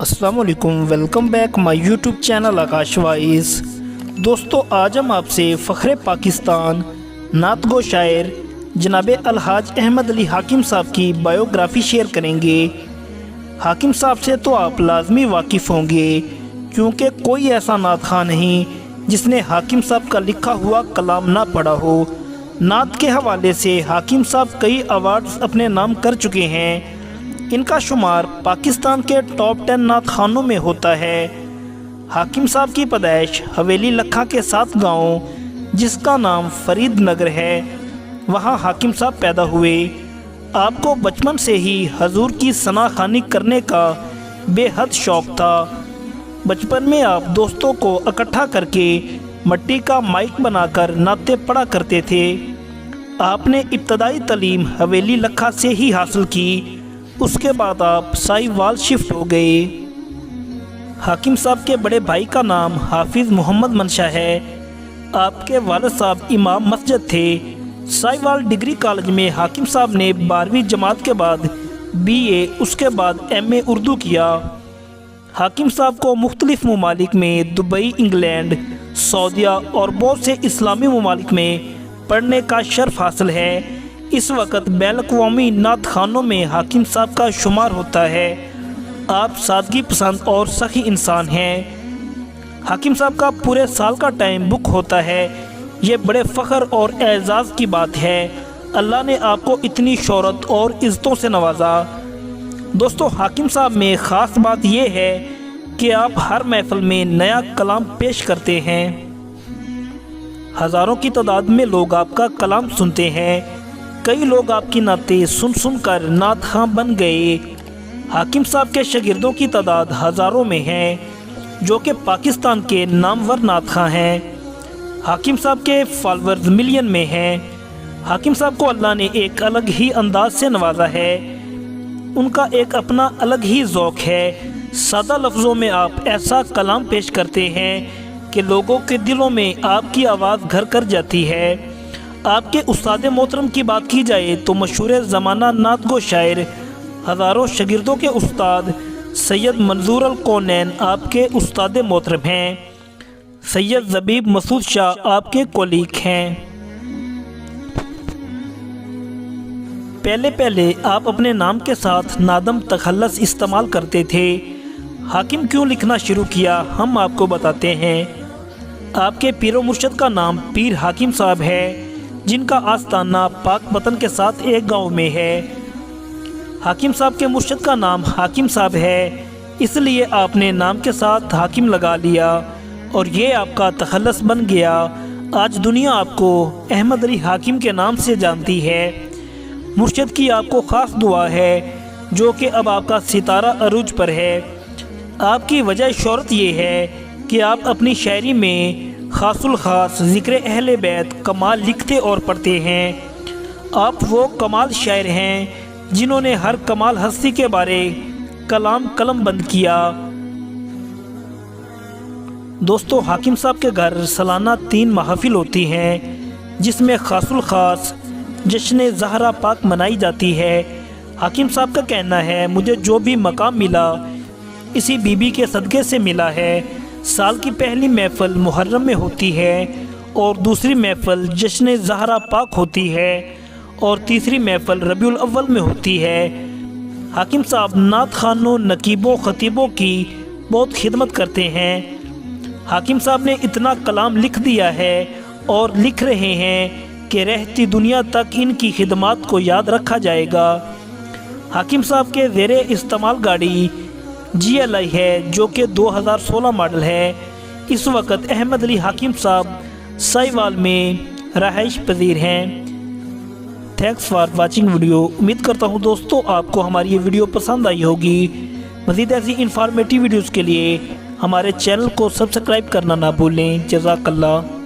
अस्सलाम वालेकुम, welcome back my YouTube channel Akash wise. दोस्तों, आज हम आपसे फ़ख्रे पाकिस्तान नात गो शायर जनाब अलहाज अहमद अली हाकिम साहब की बायोग्राफ़ी शेयर करेंगे। हाकिम साहब से तो आप लाजमी वाकिफ़ होंगे, क्योंकि कोई ऐसा नात खां नहीं जिसने हाकिम साहब का लिखा हुआ कलाम ना पढ़ा हो। नात के हवाले से हाकिम साहब कई अवार्ड्स अपने नाम कर चुके हैं। इनका शुमार पाकिस्तान के टॉप 10 नात खानों में होता है। हाकिम साहब की पैदाइश हवेली लखा के साथ गांव, जिसका नाम फरीद नगर है, वहां हाकिम साहब पैदा हुए। आपको बचपन से ही हजूर की सना खानी करने का बेहद शौक़ था। बचपन में आप दोस्तों को इकट्ठा करके मट्टी का माइक बनाकर नाते पढ़ा करते थे। आपने इब्तदाई तालीम हवेली लखा से ही हासिल की। उसके बाद आप साहिवाल शिफ्ट हो गए। हाकिम साहब के बड़े भाई का नाम हाफिज़ मोहम्मद मंशा है। आपके वालिद साहब इमाम मस्जिद थे। साहिवाल डिग्री कॉलेज में हाकिम साहब ने 12वीं जमात के बाद BA, उसके बाद MA उर्दू किया। हाकिम साहब को मुख्तलिफ ममालिक में दुबई, इंग्लैंड, सऊदीया और बहुत से इस्लामी ममालिक में पढ़ने का शर्फ हासिल है। इस वक्त बैन-अक़वामी नात खानों में हाकिम साहब का शुमार होता है। आप सादगी पसंद और सखी इंसान हैं। हाकिम साहब का पूरे साल का टाइम बुक होता है। ये बड़े फ़ख्र और एज़ाज़ की बात है। अल्लाह ने आपको इतनी शोहरत और इज़्ज़तों से नवाजा। दोस्तों, हाकिम साहब में ख़ास बात यह है कि आप हर महफ़िल में नया कलाम पेश करते हैं। हज़ारों की तादाद में लोग आपका कलाम सुनते हैं। कई लोग आपकी नाते सुन कर नात खां बन गए। हाकिम साहब के शागिर्दों की तादाद हज़ारों में है, जो कि पाकिस्तान के नामवर नात खां हैं। हाकिम साहब के फॉलोअर्स मिलियन में हैं। हाकिम साहब को अल्लाह ने एक अलग ही अंदाज से नवाजा है। उनका एक अपना अलग ही ज़ौक़ है। सादा लफ्ज़ों में आप ऐसा कलाम पेश करते हैं कि लोगों के दिलों में आपकी आवाज़ घर कर जाती है। आपके उस्ताद मोहतरम की बात की जाए तो मशहूर ज़माना नात गो शायर, हज़ारों शागिर्दों के उस्ताद सैयद मंजूर अल कौनैन आपके उस्ताद मोहतरम हैं। सैयद ज़बीब मसूद शाह आपके कोलीग हैं। पहले आप अपने नाम के साथ नादम तखल्लस इस्तेमाल करते थे। हाकिम क्यों लिखना शुरू किया, हम आपको बताते हैं। आपके पीरो मुर्शद का नाम पीर हाकिम साहब है, जिनका आस्ताना पाक वतन के साथ एक गांव में है। हाकिम साहब के मुर्शद का नाम हाकिम साहब है, इसलिए आपने नाम के साथ हाकिम लगा लिया और ये आपका तखल्लस बन गया। आज दुनिया आपको अहमद अली हाकिम के नाम से जानती है। मुर्शद की आपको ख़ास दुआ है, जो कि अब आपका सितारा अरूज पर है। आपकी वजह शोहरत ये है कि आप अपनी शायरी में ख़ासुल ख़ास ज़िक्र अहले बैत कमाल लिखते और पढ़ते हैं। आप वो कमाल शायर हैं जिन्होंने हर कमाल हस्ती के बारे कलाम कलम बंद किया। दोस्तों, हाकिम साहब के घर सालाना 3 महफिल होती हैं, जिसमें ख़ासुल ख़ास जश्न ज़हरा पाक मनाई जाती है। हाकिम साहब का कहना है, मुझे जो भी मकाम मिला इसी बीबी के सदक़े से मिला है। साल की पहली महफ़िल मुहर्रम में होती है और दूसरी महफ़िल जश्न ज़हरा पाक होती है और तीसरी महफ़िल रबीउल अव्वल में होती है। हाकिम साहब नात खानों, नकीबों, ख़तीबों की बहुत खिदमत करते हैं। हाकिम साहब ने इतना कलाम लिख दिया है और लिख रहे हैं कि रहती दुनिया तक इनकी खिदमत को याद रखा जाएगा। हाकिम साहब के ज़ेरे इस्तेमाल गाड़ी GLI है, जो कि 2016 मॉडल है। इस वक्त अहमद अली हाकिम साहब साहिवाल में रहाइश पजीर हैं। Thanks for watching video. उम्मीद करता हूँ दोस्तों आपको हमारी ये वीडियो पसंद आई होगी। मज़ीद ऐसी इंफॉर्मेटिव वीडियोज़ के लिए हमारे चैनल को सब्सक्राइब करना ना भूलें। जज़ाकल्लाह।